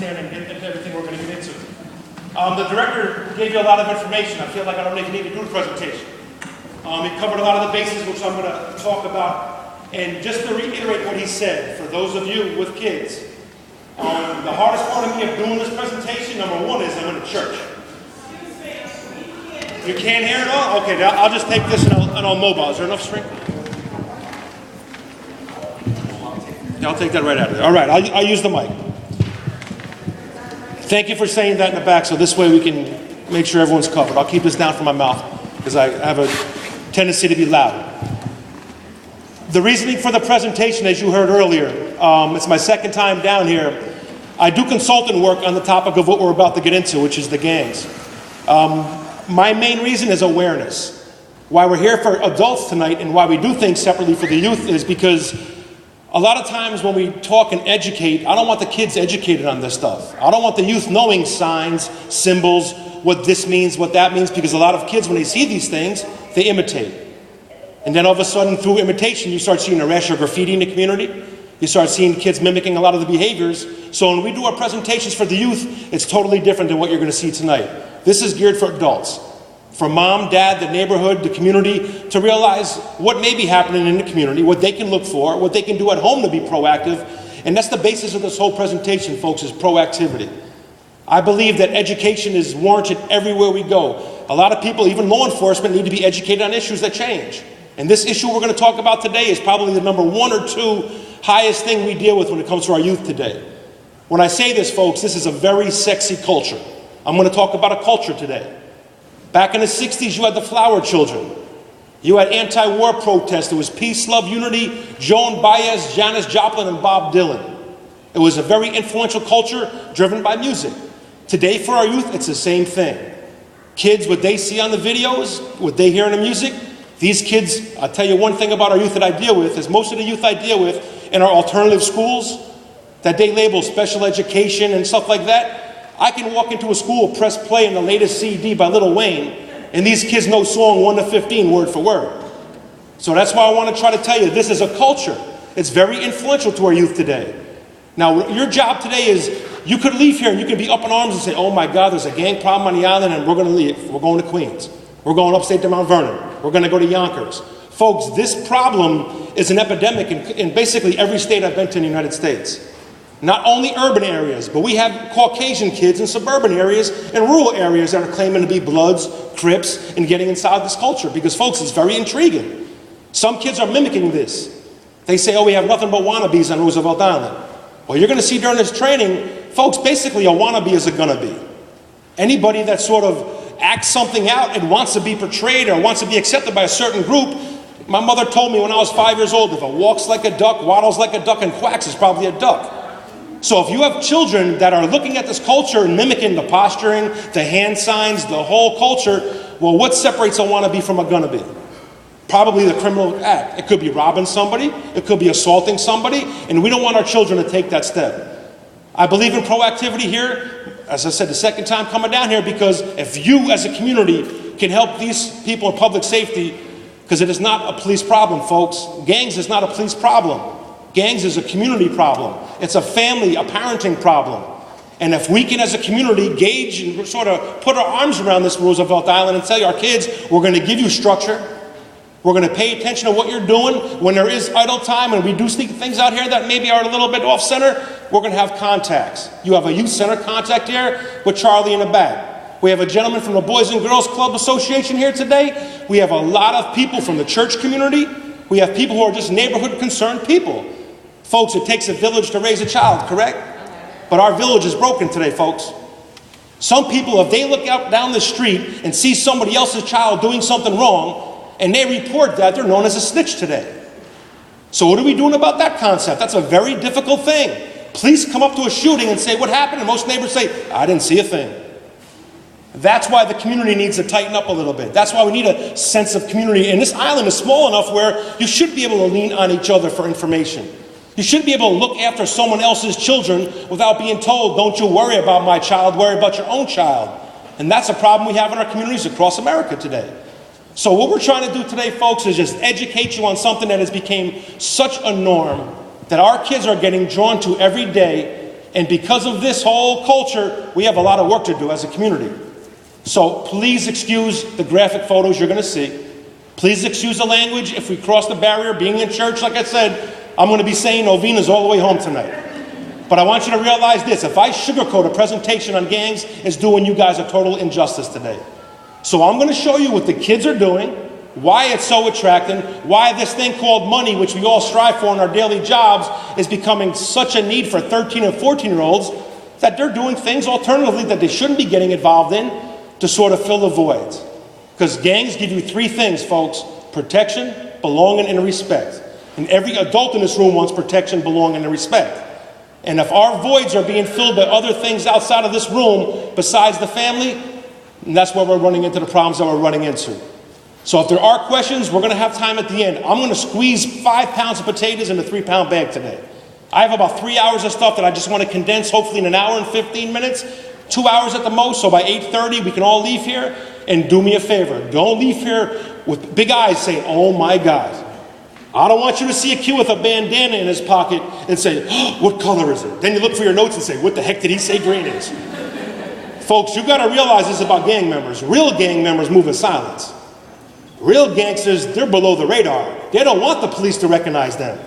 understand and get into everything we're going to get into. The director gave you a lot of information. I feel like I don't even need to do the presentation. He covered a lot of the bases which I'm going to talk about. And just to reiterate what he said, for those of you with kids, the hardest part of me of doing this presentation, number one, is I'm in a church. You can't hear it all? Okay, I'll just take this and I'll mobile. Is there enough string? Yeah, I'll take that right out of there. All right, I'll use the mic. Thank you for saying that in the back, so this way we can make sure everyone's covered. I'll keep this down from my mouth because I have a tendency to be loud. The reasoning for the presentation, as you heard earlier, it's my second time down here. I do consultant work on the topic of what we're about to get into, which is the gangs. My main reason is awareness. Why we're here for adults tonight and why we do things separately for the youth is because a lot of times when we talk and educate, I don't want the kids educated on this stuff. I don't want the youth knowing signs, symbols, what this means, what that means, because a lot of kids, when they see these things, they imitate. And then all of a sudden, through imitation, you start seeing a rash of graffiti in the community. You start seeing kids mimicking a lot of the behaviors. So when we do our presentations for the youth, it's totally different than what you're going to see tonight. This is geared for adults, for mom, dad, the neighborhood, the community, to realize what may be happening in the community, what they can look for, what they can do at home to be proactive. And that's the basis of this whole presentation, folks, is proactivity. I believe that education is warranted everywhere we go. A lot of people, even law enforcement, need to be educated on issues that change. And this issue we're going to talk about today is probably the number one or two highest thing we deal with when it comes to our youth today. When I say this, folks, this is a very sexy culture. I'm going to talk about a culture today. Back in the 60s, you had the Flower Children. You had anti-war protests. There was peace, love, unity, Joan Baez, Janis Joplin, and Bob Dylan. It was a very influential culture driven by music. Today, for our youth, it's the same thing. Kids, what they see on the videos, what they hear in the music, these kids, I'll tell you one thing about our youth that I deal with, is most of the youth I deal with in our alternative schools that they label special education and stuff like that, I can walk into a school, press play on the latest CD by Lil Wayne, and these kids know song 1 to 15 word for word. So that's why I want to try to tell you, this is a culture. It's very influential to our youth today. Now, your job today is, you could leave here and you could be up in arms and say, oh my God, there's a gang problem on the island and we're going to leave. We're going to Queens. We're going upstate to Mount Vernon. We're going to go to Yonkers. Folks, this problem is an epidemic in basically every state I've been to in the United States. Not only urban areas, but we have Caucasian kids in suburban areas and rural areas that are claiming to be Bloods, Crips, and getting inside this culture. Because, folks, it's very intriguing. Some kids are mimicking this. They say, oh, we have nothing but wannabes on Roosevelt Island. Well, you're going to see during this training, folks, basically a wannabe is a gonna be. Anybody that sort of acts something out and wants to be portrayed or wants to be accepted by a certain group. My mother told me when I was 5 years old, if it walks like a duck, waddles like a duck, and quacks, it's probably a duck. So if you have children that are looking at this culture and mimicking the posturing, the hand signs, the whole culture, well, what separates a wannabe from a gonna be? Probably the criminal act. It could be robbing somebody, it could be assaulting somebody, and we don't want our children to take that step. I believe in proactivity here, as I said, the second time coming down here, because if you as a community can help these people in public safety, because it is not a police problem, folks. Gangs is not a police problem. Gangs is a community problem. It's a family, a parenting problem. And if we can, as a community, gauge and sort of put our arms around this Roosevelt Island and tell our kids, we're going to give you structure. We're going to pay attention to what you're doing. When there is idle time and we do see things out here that maybe are a little bit off center, we're going to have contacts. You have a youth center contact here with Charlie in the back. We have a gentleman from the Boys and Girls Club Association here today. We have a lot of people from the church community. We have people who are just neighborhood concerned people. Folks, it takes a village to raise a child, correct? But our village is broken today, folks. Some people, if they look out down the street and see somebody else's child doing something wrong, and they report that, they're known as a snitch today. So what are we doing about that concept? That's a very difficult thing. Police come up to a shooting and say, what happened? And most neighbors say, I didn't see a thing. That's why the community needs to tighten up a little bit. That's why we need a sense of community. And this island is small enough where you should be able to lean on each other for information. You should be able to look after someone else's children without being told, don't you worry about my child, worry about your own child. And that's a problem we have in our communities across America today. So what we're trying to do today, folks, is just educate you on something that has become such a norm that our kids are getting drawn to every day. And because of this whole culture, we have a lot of work to do as a community. So please excuse the graphic photos you're going to see. Please excuse the language. If we cross the barrier, being in church, like I said, I'm going to be saying novenas all the way home tonight. But I want you to realize this. If I sugarcoat a presentation on gangs, it's doing you guys a total injustice today. So I'm going to show you what the kids are doing, why it's so attracting, why this thing called money, which we all strive for in our daily jobs, is becoming such a need for 13 and 14-year-olds that they're doing things alternatively that they shouldn't be getting involved in to sort of fill the voids. Because gangs give you three things, folks: protection, belonging, and respect. And every adult in this room wants protection, belonging, and respect. And if our voids are being filled by other things outside of this room besides the family, that's where we're running into the problems that we're running into. So if there are questions, we're going to have time at the end. I'm going to squeeze 5 pounds of potatoes in a 3-pound bag today. I have about 3 hours of stuff that I just want to condense, hopefully in an hour and 15 minutes, 2 hours at the most, so by 8:30 we can all leave here. And do me a favor, don't leave here with big eyes saying, oh my God. I don't want you to see a kid with a bandana in his pocket and say, oh, what color is it? Then you look for your notes and say, what the heck did he say green is? Folks, you've got to realize this about gang members. Real gang members move in silence. Real gangsters, they're below the radar. They don't want the police to recognize them.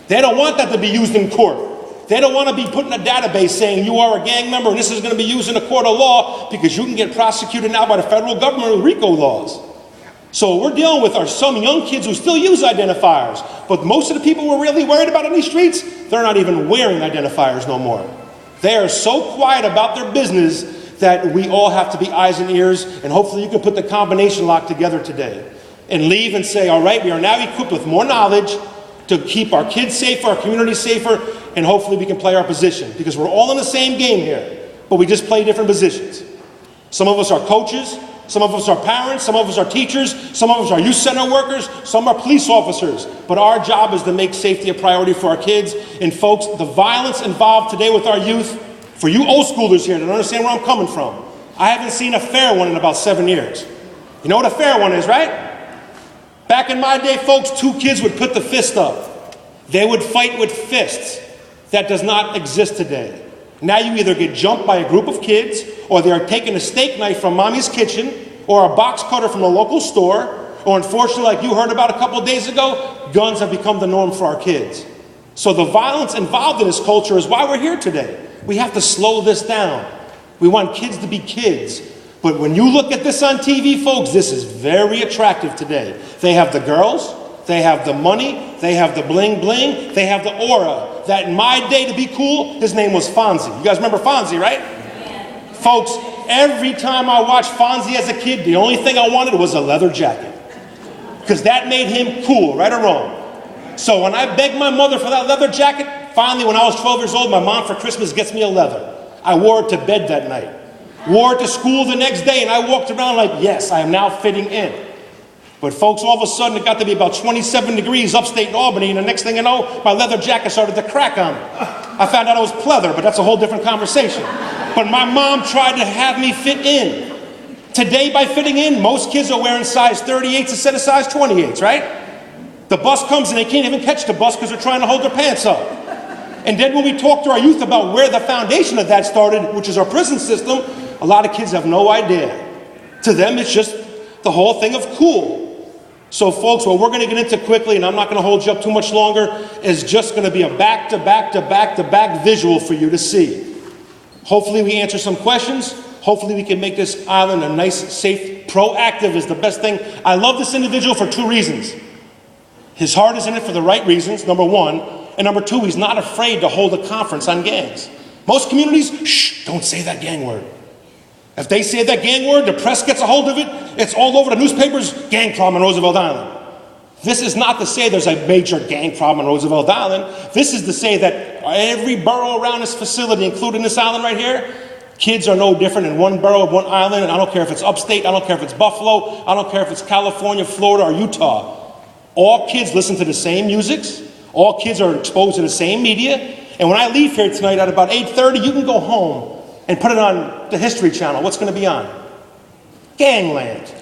They don't want that to be used in court. They don't want to be put in a database saying you are a gang member and this is going to be used in a court of law, because you can get prosecuted now by the federal government with RICO laws. So what we're dealing with are some young kids who still use identifiers, but most of the people we're really worried about on these streets, they're not even wearing identifiers no more. They are so quiet about their business that we all have to be eyes and ears, and hopefully you can put the combination lock together today and leave and say, all right, we are now equipped with more knowledge to keep our kids safer, our community safer, and hopefully we can play our position, because we're all in the same game here, but we just play different positions. Some of us are coaches, some of us are parents, some of us are teachers, some of us are youth center workers, some are police officers, but our job is to make safety a priority for our kids. And folks, the violence involved today with our youth, for you old schoolers here that understand where I'm coming from, I haven't seen a fair one in about 7 years. You know what a fair one is, right? Back in my day, folks, 2 kids would put the fist up. They would fight with fists. That does not exist today. Now you either get jumped by a group of kids, or they are taking a steak knife from mommy's kitchen, or a box cutter from the local store, or unfortunately, like you heard about a couple of days ago, guns have become the norm for our kids. So the violence involved in this culture is why we're here today. We have to slow this down. We want kids to be kids. But when you look at this on TV, folks, this is very attractive today. They have the girls, they have the money, they have the bling bling, they have the aura. That in my day, to be cool, his name was Fonzie. You guys remember Fonzie, right? Yeah. Folks, every time I watched Fonzie as a kid, the only thing I wanted was a leather jacket. Because that made him cool, right or wrong. So when I begged my mother for that leather jacket, finally when I was 12 years old, my mom for Christmas gets me a leather. I wore it to bed that night. Wore it to school the next day, and I walked around like, yes, I am now fitting in. But folks, all of a sudden it got to be about 27 degrees upstate in Albany, and the next thing you know, my leather jacket started to crack on me. I found out it was pleather, but that's a whole different conversation. But my mom tried to have me fit in. Today, by fitting in, most kids are wearing size 38s instead of size 28s, right? The bus comes and they can't even catch the bus because they're trying to hold their pants up. And then when we talk to our youth about where the foundation of that started, which is our prison system, a lot of kids have no idea. To them, it's just the whole thing of cool. So folks, what we're going to get into quickly, and I'm not going to hold you up too much longer, is just going to be a back-to-back visual for you to see. Hopefully we answer some questions. Hopefully we can make this island a nice, safe, proactive is the best thing. I love this individual for 2 reasons. His heart is in it for the right reasons, number 1. And number 2, he's not afraid to hold a conference on gangs. Most communities, shh, don't say that gang word. If they say that gang word, the press gets a hold of it, it's all over the newspapers, gang problem on Roosevelt Island. This is not to say there's a major gang problem on Roosevelt Island. This is to say that every borough around this facility, including this island right here, kids are no different in one borough, one island, and I don't care if it's upstate, I don't care if it's Buffalo, I don't care if it's California, Florida, or Utah. All kids listen to the same musics, all kids are exposed to the same media, and when I leave here tonight at about 8:30, you can go home and put it on the History Channel. What's going to be on? Gangland.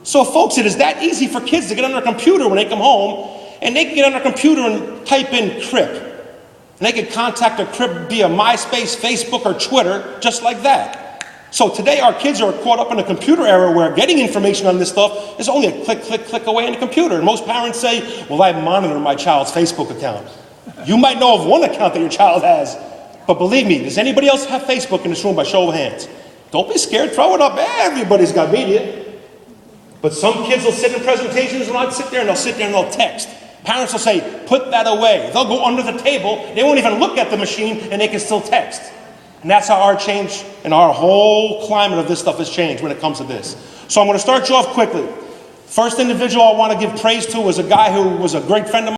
So folks, it is that easy for kids to get on their computer when they come home, and they can get on their computer and type in Crip. And they can contact their crib via MySpace, Facebook, or Twitter, just like that. So today our kids are caught up in a computer era where getting information on this stuff is only a click, click, click away in the computer. And most parents say, well, I monitor my child's Facebook account. You might know of one account that your child has, but believe me, does anybody else have Facebook in this room by show of hands? Don't be scared, throw it up. Everybody's got media. But some kids will sit in presentations and I'll sit there and they'll text. Parents will say, put that away. They'll go under the table, they won't even look at the machine, and they can still text. And that's how our change and our whole climate of this stuff has changed when it comes to this. So I'm going to start you off quickly. First individual I want to give praise to was a guy who was a great friend of mine.